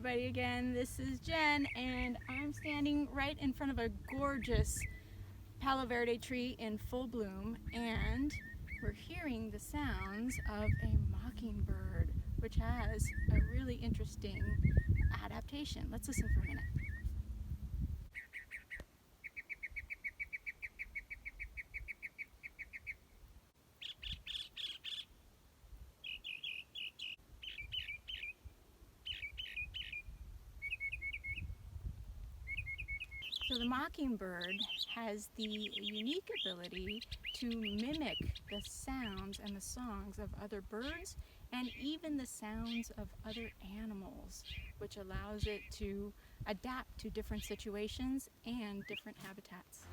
everybody again. This is Jen and I'm standing right in front of a gorgeous Palo Verde tree in full bloom, and we're hearing the sounds of a mockingbird, which has a really interesting adaptation. Let's listen for a minute. So the mockingbird has the unique ability to mimic the sounds and the songs of other birds and even the sounds of other animals, which allows it to adapt to different situations and different habitats.